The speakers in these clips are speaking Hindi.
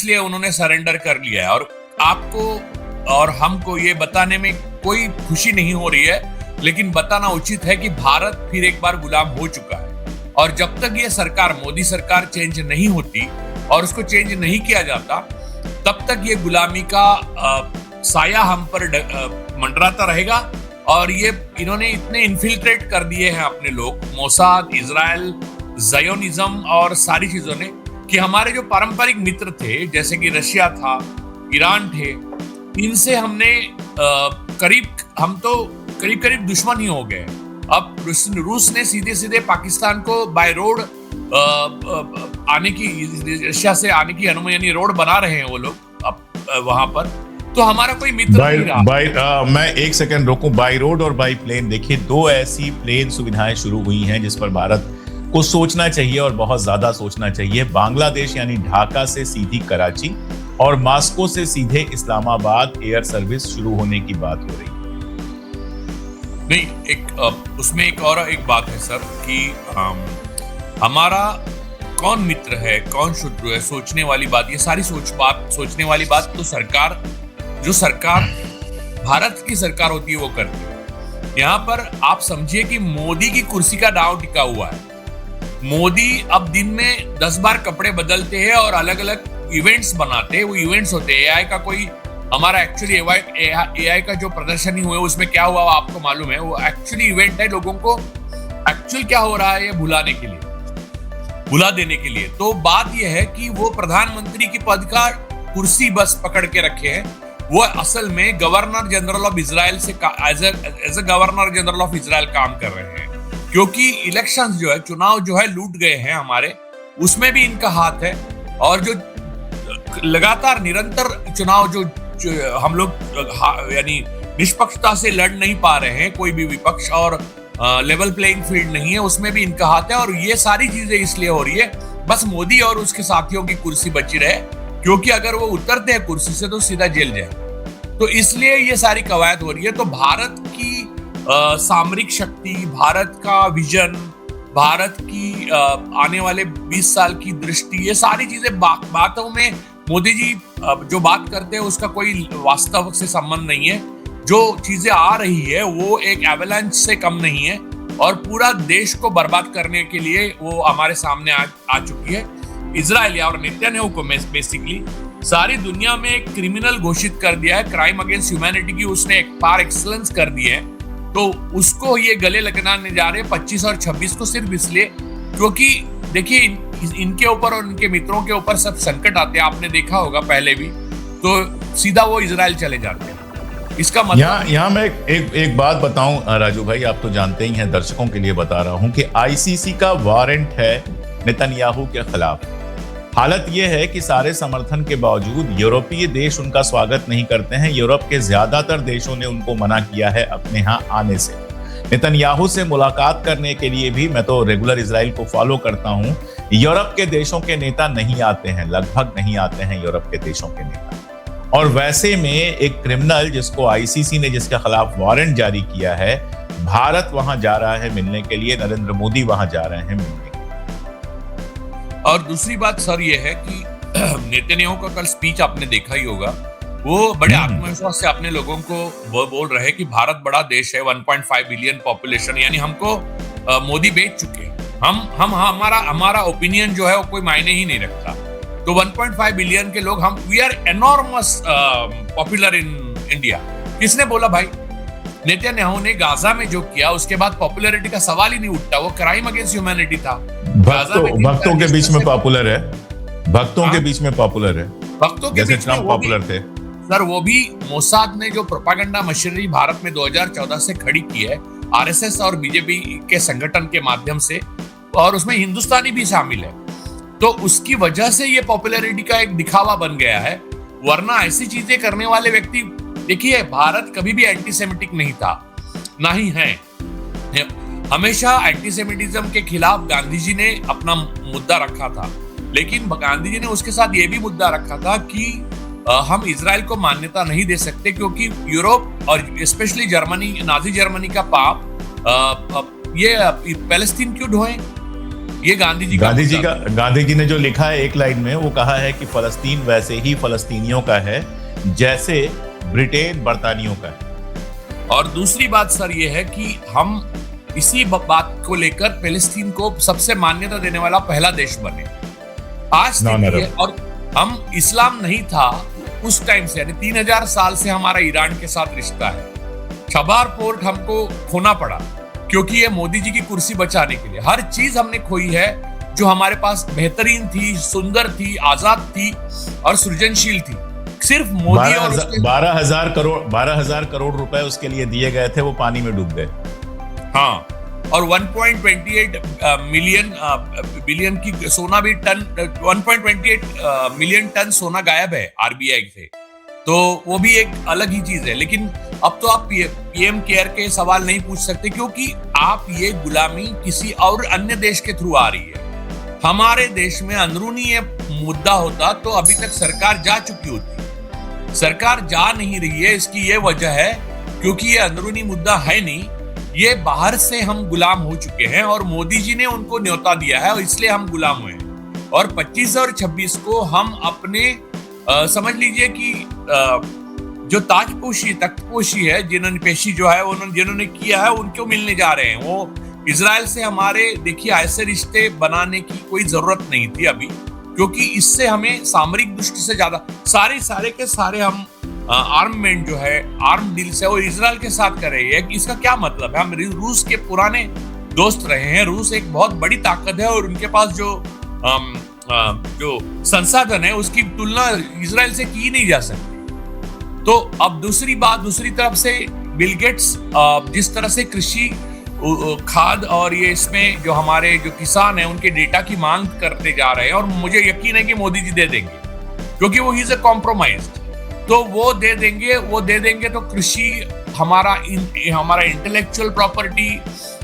इसलिए उन्होंने सरेंडर कर लिया है। और आपको और हमको ये बताने में कोई खुशी नहीं हो रही है, लेकिन बताना उचित है कि भारत फिर एक बार गुलाम हो चुका है। और जब तक ये सरकार, मोदी सरकार चेंज नहीं होती और उसको चेंज नहीं किया जाता, तब तक ये गुलामी का साया हम पर मंडराता रहेगा। और ये इन्होंने इतने इन्फिल्ट्रेट कर दिए हैं अपने लोग, मोसाद, इजराइल, ज़ायोनिज्म और सारी चीजों ने, कि हमारे जो पारंपरिक मित्र थे जैसे कि रशिया था, ईरान थे, इनसे हम तो करीब करीब दुश्मन ही हो गए। अब रूस ने सीधे सीधे पाकिस्तान को बाय रोड आने की, रशिया से आने की अनुमति, यानी रोड बना रहे हैं वो लोग अब वहां पर। तो हमारा कोई मित्र नहीं रहा। मैं एक सेकंड रोकूं, बाई रोड और बाई प्लेन, देखिए दो ऐसी प्लेन सुविधाएं शुरू हुई हैं जिस पर भारत को सोचना चाहिए और बहुत ज्यादा सोचना चाहिए। बांग्लादेश यानी ढाका से सीधी कराची और मॉस्को से सीधे इस्लामाबाद एयर सर्विस शुरू होने की बात हो रही है। नहीं, उसमें एक बात है सर कि हमारा कौन मित्र है कौन शत्रु है, सोचने वाली बात, ये सारी सोचने वाली बात तो जो सरकार भारत की सरकार होती है वो करती है। यहाँ पर आप समझिए कि मोदी की कुर्सी का दांव टिका हुआ है। मोदी अब दिन में 10 बार कपड़े बदलते हैं और अलग अलग इवेंट्स बनाते हैं। वो इवेंट्स होते हैं, एआई का कोई, हमारा एक्चुअली एआई का जो प्रदर्शन हुआ उसमें क्या हुआ आपको मालूम है? वो एक्चुअली इवेंट है, लोगों को एक्चुअल क्या हो रहा है ये भुला देने के लिए। तो बात यह है कि वो प्रधानमंत्री की पद का कुर्सी बस पकड़ के रखे हैं, वो असल में गवर्नर जनरल ऑफ इजराइल से as a governor general of Israel काम कर रहे हैं। क्योंकि इलेक्शंस जो है, चुनाव जो है लूट गए हैं हमारे, उसमें भी इनका हाथ है। और जो लगातार निरंतर चुनाव जो हम लोग यानी निष्पक्षता से लड़ नहीं पा रहे हैं, कोई भी विपक्ष, और लेवल प्लेइंग फील्ड नहीं है, उसमें भी इनका हाथ है। और ये सारी चीजें इसलिए हो रही है बस मोदी और उसके साथियों की कुर्सी बची रहे, क्योंकि अगर वो उतरते हैं कुर्सी से तो सीधा जेल जाए। तो इसलिए ये सारी कवायद हो रही है। तो भारत की सामरिक शक्ति, भारत का विजन, भारत की आने वाले 20 साल की दृष्टि, ये सारी चीजें बातों में मोदी जी जो बात करते हैं उसका कोई वास्तव से संबंध नहीं है। जो चीजें आ रही है वो एक एवलांच से कम नहीं है और पूरा देश को बर्बाद करने के लिए वो हमारे सामने आ चुकी है। इजराइल और नेतन्याहू को बेसिकली सारी दुनिया में एक क्रिमिनल घोषित कर दिया है, क्राइम अगेंस्ट ह्यूमैनिटी की उसने एक पार एक्सीलेंस कर दी है। तो उसको ये गले लगाने जा रहे हैं 25 और 26 को, सिर्फ इसलिए क्योंकि देखिए इनके ऊपर और इनके मित्रों के ऊपर सब संकट आते हैं, आपने देखा होगा पहले भी, तो सीधा वो इजराइल चले जाते हैं। इसका मतलब यहाँ मैं एक बात बताऊं राजू भाई, आप तो जानते ही हैं, दर्शकों के लिए बता रहा हूं कि आईसीसी का वारंट है नेतन्याहू के खिलाफ। हालत यह है कि सारे समर्थन के बावजूद यूरोपीय देश उनका स्वागत नहीं करते हैं। यूरोप के ज्यादातर देशों ने उनको मना किया है अपने यहाँ आने से। नेतन्याहू से मुलाकात करने के लिए भी, मैं तो रेगुलर इजराइल को फॉलो करता हूँ, यूरोप के देशों के नेता नहीं आते हैं, लगभग नहीं आते हैं यूरोप के देशों के नेता। और वैसे में एक क्रिमिनल जिसको आईसीसी ने, जिसके खिलाफ वारंट जारी किया है, भारत वहां जा रहा है मिलने के लिए, नरेंद्र मोदी वहां जा रहे हैं मिलने के लिए। और दूसरी बात सर ये है कि नेतन्याहू का कल स्पीच आपने देखा ही होगा, वो बड़े आत्मविश्वास से अपने लोगों को वो बोल रहे हैं कि भारत बड़ा देश है, 1.5 बिलियन पॉपुलेशन, यानी हमको मोदी बेच चुके हैं। हमारा ओपिनियन जो है वो कोई मायने ही नहीं रखता। तो 1.5 बिलियन के लोग we are enormous popular in India. किसने बोला भाई? नेतन्याहू ने गाजा में जो किया उसके बाद पॉपुलैरिटी का सवाल ही नहीं उठता, वो क्राइम अगेंस्ट ह्यूमैनिटी था। भक्तों के बीच में पॉपुलर है, भक्तों के बीच में पॉपुलर है, भक्तों के बीच में पॉपुलर थे सर। वो भी मोसाद ने जो प्रोपागेंडा मशीनरी भारत में 2014 से खड़ी की है, आरएसएस और बीजेपी के संगठन के माध्यम से, और उसमें हिंदुस्तानी भी शामिल है, तो उसकी वजह से ये पॉपुलैरिटी का एक दिखावा बन गया है। वरना ऐसी चीजें करने वाले व्यक्ति, देखिए भारत कभी भी एंटीसेमिटिक नहीं था, ना ही है। हमेशा एंटीसेमिटिज्म के खिलाफ गांधी जी ने अपना मुद्दा रखा था, लेकिन गांधी जी ने उसके साथ ये भी मुद्दा रखा था कि हम इजराइल को मान्यता नहीं दे सकते, क्योंकि यूरोप और स्पेशली जर्मनी, नाजी जर्मनी का पाप ये पैलेस्तीन क्यों ढोए? ये गांधी जी का गांधी जी ने जो लिखा है एक लाइन में, वो कहा है कि फलस्तीन वैसे ही फलस्तीनियों का है जैसे ब्रिटेन बरतानियों का है। और दूसरी बात सर ये है कि हम इसी बात को लेकर फिलिस्तीन को सबसे मान्यता देने वाला पहला देश बने। आज स्थिति है, और हम इस्लाम नहीं था उस टाइम से, यानी 3000 साल से हमारा ईरान के साथ रिश्ता है। छबार पोर्ट हमको खोना पड़ा क्योंकि ये मोदी जी की कुर्सी बचाने के लिए हर चीज हमने खोई है जो हमारे पास बेहतरीन थी, सुंदर थी, आजाद थी और सृजनशील थी। सिर्फ मोदी और 12,000 करोड़ रुपए उसके लिए दिए गए थे, वो पानी में डूब गए। हाँ, और 1.28 बिलियन की सोना भी 1.28 मिलियन टन सोना गायब है आरबीआई से, तो वो भी एक अलग ही चीज है। लेकिन अब तो आप पीएम केयर के सवाल नहीं पूछ सकते क्योंकि आप ये गुलामी किसी और अन्य देश के थ्रू आ रही है। हमारे देश में अंदरूनी ये मुद्दा होता तो अभी तक सरकार जा चुकी होती। सरकार जा नहीं रही है, इसकी ये वजह है क्योंकि ये अंदरूनी मुद्दा है नहीं, ये बाहर से हम गुलाम हो चुके हैं और मोदी जी ने उनको न्योता दिया है और इसलिए हम गुलाम हुए हैं। और 25 और 26 को हम अपने समझ लीजिए कि जो ताजपोशी तख्तपोशी है, जिन्होंने पेशी जो है जिन्होंने किया है उनको मिलने जा रहे हैं। वो इजराइल से हमारे देखिए ऐसे रिश्ते बनाने की कोई जरूरत नहीं थी अभी, क्योंकि इससे हमें सामरिक दृष्टि से ज्यादा सारे के सारे हम आर्ममेंट जो है, आर्म डील्स है वो इजराइल के साथ कर रही है। कि इसका क्या मतलब है? हम रूस के पुराने दोस्त रहे हैं। रूस एक बहुत बड़ी ताकत है और उनके पास जो संसाधन है उसकी तुलना इजराइल से की नहीं जा सकती। तो अब दूसरी तरफ से बिल गेट्स जिस तरह से कृषि खाद और ये इसमें जो हमारे जो किसान हैं उनके डेटा की मांग करते जा रहे हैं, और मुझे यकीन है कि मोदी जी दे देंगे क्योंकि वो ही इज अ कॉम्प्रोमाइज्ड। तो वो दे देंगे तो कृषि हमारा इंटेलेक्चुअल प्रॉपर्टी,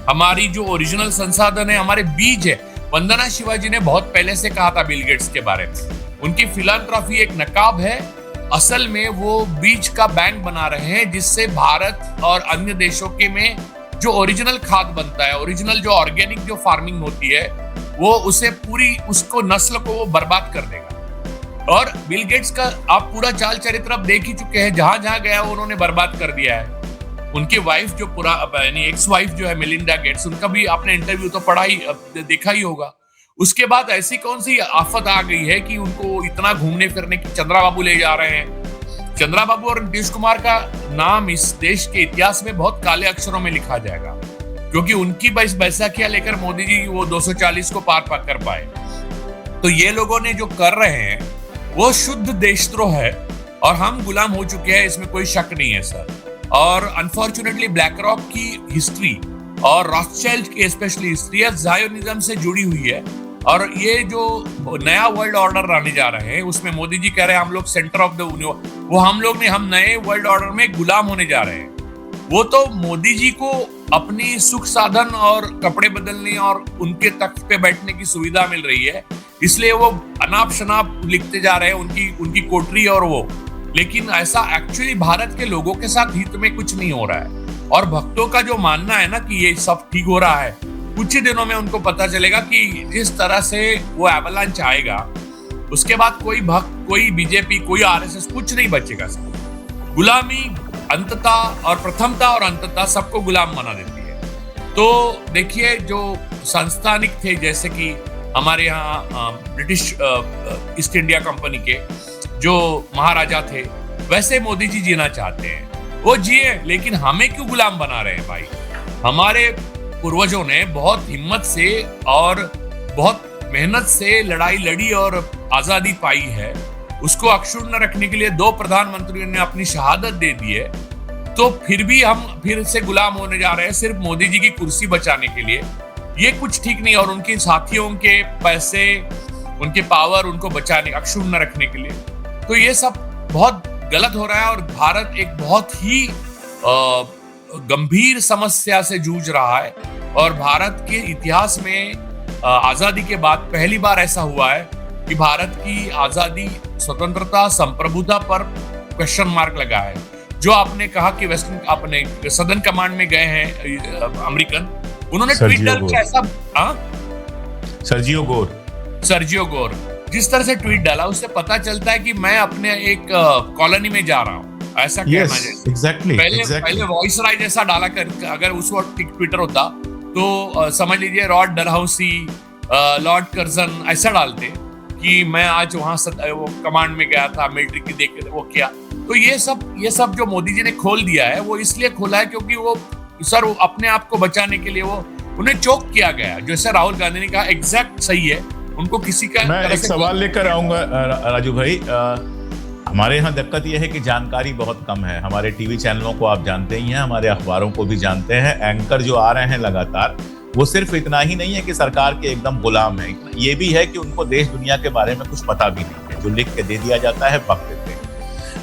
हमारी जो ओरिजिनल संसाधन है, हमारे बीज है। वंदना शिवाजी ने बहुत पहले से कहा था बिल गेट्स के बारे में, उनकी फिलांथ्रॉफी एक नकाब है, असल में वो बीज का बैंक बना रहे हैं जिससे भारत और अन्य देशों के में जो ओरिजिनल खाद बनता है, ओरिजिनल जो ऑर्गेनिक जो फार्मिंग होती है, वो उसे पूरी उसको नस्ल को वो बर्बाद कर देगा। और बिल गेट्स का आप पूरा चाल चरित्र अब देख ही चुके हैं, जहां जहां गया उन्होंने बर्बाद कर दिया है। उनकी वाइफ जो यानी एक्स वाइफ जो है मेलिंडा गेट्स, उनका भी आपने इंटरव्यू तो पढ़ा ही देखा ही होगा। उसके बाद ऐसी कौन सी आफत आ गई है कि उनको इतना घूमने फिरने की चंद्रा बाबू ले जा रहे हैं। चंद्रा बाबू और नीतीश कुमार का नाम इस देश के इतिहास में बहुत काले अक्षरों में लिखा जाएगा, क्योंकि उनकी बैसाखियां लेकर मोदी जी वो 240 को पार कर पाए। तो ये लोगों ने जो कर रहे हैं वो शुद्ध देशद्रोह है और हम गुलाम हो चुके हैं, इसमें कोई शक नहीं है सर। और अनफॉर्चुनेटली ब्लैक रॉक की हिस्ट्री और रॉथस्चाइल्ड की स्पेशली हिस्ट्री ज़ायोनिज्म से जुड़ी हुई है। और ये जो नया वर्ल्ड ऑर्डर आने जा रहे हैं उसमें मोदी जी कह रहे हैं हम लोग सेंटर ऑफ द यूनिवर्स, वो हम नए वर्ल्ड ऑर्डर में गुलाम होने जा रहे हैं। वो तो मोदी जी को अपनी सुख साधन और कपड़े बदलने और उनके तख्त पे बैठने की सुविधा मिल रही है, इसलिए वो अनाप शनाप लिखते जा रहे हैं उनकी कोठरी और वो। लेकिन ऐसा एक्चुअली भारत के लोगों के साथ हित में कुछ नहीं हो रहा है। और भक्तों का जो मानना है ना कि ये सब ठीक हो रहा है, कुछ ही दिनों में उनको पता चलेगा कि जिस तरह से वो एवलांच आएगा उसके बाद कोई भक्त, कोई बीजेपी, कोई आरएसएस कुछ नहीं बचेगा। गुलामी अंततः और प्रथमता और अंततः सबको गुलाम बना देती है। तो देखिए जो संस्थानिक थे, जैसे कि हमारे यहाँ ब्रिटिश ईस्ट इंडिया कंपनी के जो महाराजा थे, वैसे मोदी जी जीना चाहते हैं। वो जिए, लेकिन हमें क्यों गुलाम बना रहे हैं भाई? हमारे पूर्वजों ने बहुत हिम्मत से और बहुत मेहनत से लड़ाई लड़ी और आजादी पाई है। उसको अक्षुण्ण रखने के लिए 2 प्रधानमंत्रियों ने अपनी शहादत दे दी है। तो फिर भी हम फिर से गुलाम होने जा रहे हैं सिर्फ मोदी जी की कुर्सी बचाने के लिए। ये कुछ ठीक नहीं। और उनके साथियों के पैसे, उनके पावर, उनको बचाने, अक्षुण्ण रखने के लिए, तो ये सब बहुत गलत हो रहा है। और भारत एक बहुत ही गंभीर समस्या से जूझ रहा है। और भारत के इतिहास में आजादी के बाद पहली बार ऐसा हुआ है कि भारत की आजादी, स्वतंत्रता, संप्रभुता पर क्वेश्चन मार्क लगा है। जो आपने कहा कि अपने सदन कमांड में गए हैं अमेरिकन, उन्होंने ट्वीट डाल के ऐसा सर्जियो गोर। सर्जियो गोर, जिस तरह से ट्वीट डाला उससे पता चलता है कि मैं अपने एक कॉलोनी में जा रहा हूँ, ऐसा कहना जैसे। एग्जैक्टली पहले वॉइस राय जैसा डाला कर, अगर उस वक्त ट्विटर होता तो समझ लीजिए लॉर्ड डलहौसी, लॉर्ड कर्जन ऐसा डालते कि मैं आज वहां वो कमांड में गया था, मिलिट्री की देख वो किया। तो ये सब जो मोदी जी ने खोल दिया है वो इसलिए खोला है क्योंकि वो सर अपने आप को बचाने के लिए वो उन्हें चोक किया गया, जैसे राहुल गांधी ने कहा एग्जैक्ट सही है। उनको किसी का मैं एक सवाल लेकर आऊंगा राजू भाई। हमारे यहाँ दिक्कत यह है कि जानकारी बहुत कम है। हमारे टीवी चैनलों को आप जानते ही हैं, हमारे अखबारों को भी जानते हैं। एंकर जो आ रहे हैं लगातार, वो सिर्फ इतना ही नहीं है कि सरकार के एकदम गुलाम है, ये भी है कि उनको देश दुनिया के बारे में कुछ पता भी नहीं है। जो लिख के दे दिया जाता है बक देते हैं।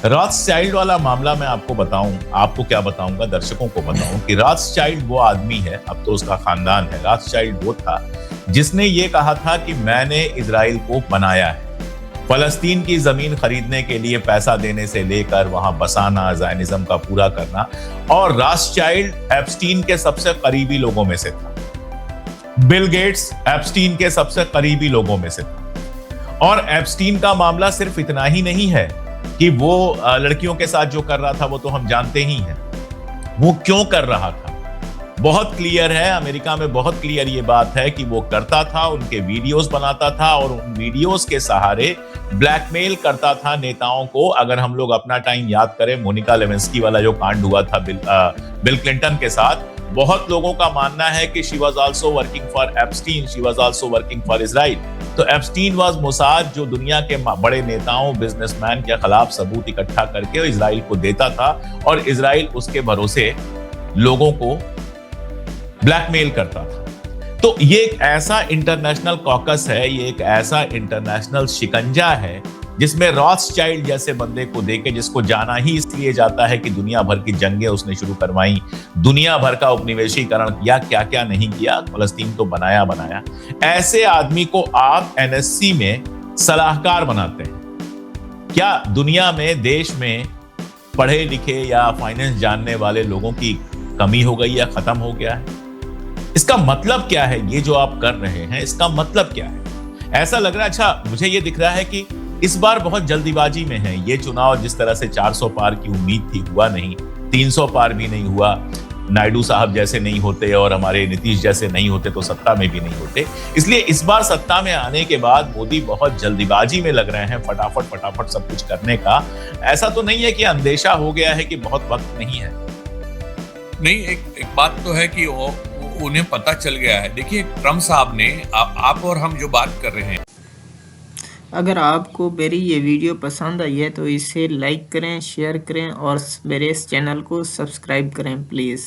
रॉथस्चाइल्ड वाला मामला मैं आपको बताऊं, आपको क्या बताऊंगा, दर्शकों को बताऊं कि रॉथस्चाइल्ड वो आदमी है, अब तो उसका खानदान है। रॉथस्चाइल्ड वो था जिसने ये कहा था कि मैंने इजराइल को बनाया है। फलस्तीन की जमीन खरीदने के लिए पैसा देने से लेकर वहां बसाना, ज़ायनिज्म का पूरा करना। और रॉथस्चाइल्ड एप्स्टीन के सबसे करीबी लोगों में से था। बिल गेट्स एप्स्टीन के सबसे करीबी लोगों में से था। और एप्स्टीन का मामला सिर्फ इतना ही नहीं है कि वो लड़कियों के साथ जो कर रहा था वो तो हम जानते ही हैं। वो क्यों कर रहा था बहुत क्लियर है। अमेरिका में बहुत क्लियर ये बात है कि वो करता था, उनके वीडियोस बनाता था और उन वीडियोस के सहारे ब्लैकमेल करता था नेताओं को। अगर हम लोग अपना टाइम याद करें, मोनिका लेविंस्की वाला जो कांड हुआ था बिल क्लिंटन के साथ, बहुत लोगों का मानना है कि she was also working for Epstein, she was also working for Israel. तो एप्स्टीन वाज मोसाद, जो दुनिया के बड़े नेताओं, बिजनेसमैन के खिलाफ सबूत इकट्ठा करके इजराइल को देता था और इजराइल उसके भरोसे लोगों को ब्लैकमेल करता था। तो ये एक ऐसा इंटरनेशनल कॉकस है, ये एक ऐसा इंटरनेशनल शिकंजा है जिसमें रॉथस्चाइल्ड जैसे बंदे को देके, जिसको जाना ही इसलिए जाता है कि दुनिया भर की जंगें उसने शुरू करवाई, दुनिया भर का उपनिवेशीकरण किया, क्या क्या नहीं किया, फलस्तीन तो बनाया। ऐसे आदमी को आप एनएससी में सलाहकार बनाते हैं। क्या दुनिया में, देश में पढ़े लिखे या फाइनेंस जानने वाले लोगों की कमी हो गई या खत्म हो गया है? इसका मतलब क्या है? ये जो आप कर रहे हैं इसका मतलब क्या है? ऐसा लग रहा है, अच्छा मुझे ये दिख रहा है कि इस बार बहुत जल्दीबाजी में है ये चुनाव। जिस तरह से 400 पार की उम्मीद थी, हुआ नहीं। 300 पार भी नहीं हुआ। नायडू साहब जैसे नहीं होते और हमारे नीतीश जैसे नहीं होते तो सत्ता में भी नहीं होते। इसलिए इस बार सत्ता में आने के बाद मोदी बहुत जल्दीबाजी में लग रहे हैं, फटाफट सब कुछ करने का। ऐसा तो नहीं है कि अंदेशा हो गया है कि बहुत वक्त नहीं है? नहीं, एक बात तो है कि उन्हें पता चल गया है। देखिए ट्रम्प साहब ने, आप और हम जो बात कर रहे हैं, अगर आपको मेरी ये वीडियो पसंद आई है तो इसे लाइक करें, शेयर करें और मेरे इस चैनल को सब्सक्राइब करें प्लीज़।